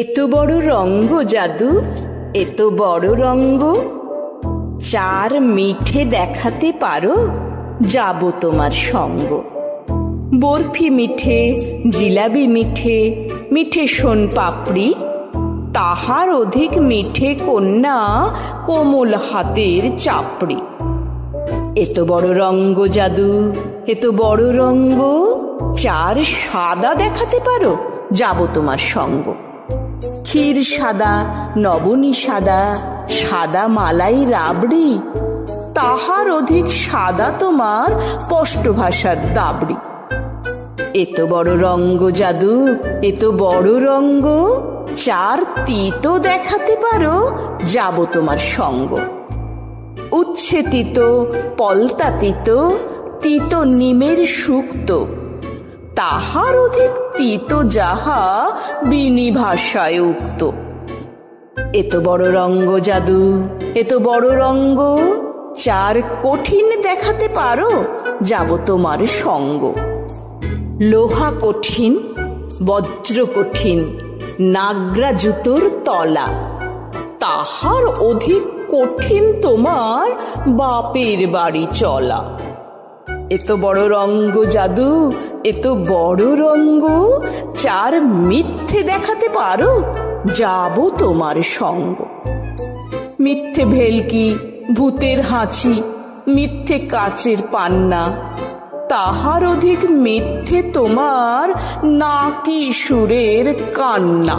এত বড় রঙ্গ জাদু, এত বড় রঙ্গ, চার মিঠে দেখাতে পারো, যাব তোমার সঙ্গ। বরফি মিঠে, জিলাবি মিঠে, মিঠে সোন পাপড়ি, তাহার অধিক মিঠে কন্যা কোমল হাতের চাপড়ি। এত বড় রঙ্গ জাদু, এত বড় রঙ্গ, চার সাদা দেখাতে পারো, যাব তোমার সঙ্গ। ক্ষীর সাদা, নবনী সাদা, সাদা মালাই রাবড়ি, তাহার অধিক সাদা তোমার স্পষ্ট ভাষার দাবড়ি। এত বড় রঙ্গ জাদু, এত বড় রঙ্গ, চার তিতো দেখাতে পারো, যাব তোমার সঙ্গ। উচ্ছে তিতো, পলতা তিতো, তিতো নিমের শুক্তো, তাহার অধিক তিতো যাহা বিনি ভাষায় উক্ত। এত বড় রঙ্গ জাদু, এত বড় রঙ্গ, চার কঠিন দেখাতে পারো, যাব তোমার সঙ্গ। লোহা কঠিন, বজ্র কঠিন, নাগরা জুতোর তলা, তাহার অধিক কঠিন তোমার বাপের বাড়ি চলা। এত বড় রঙ্গ জাদু, এত বড় রঙ্গ, চার মিথ্যে দেখাতে পারো, যাব তোমার সঙ্গ। মিথ্যে ভেলকি, ভূতের হাঁচি, মিথ্যে কাচের পান্না, তাহার অধিক মিথ্যে তোমার নাকি সুরের কান্না।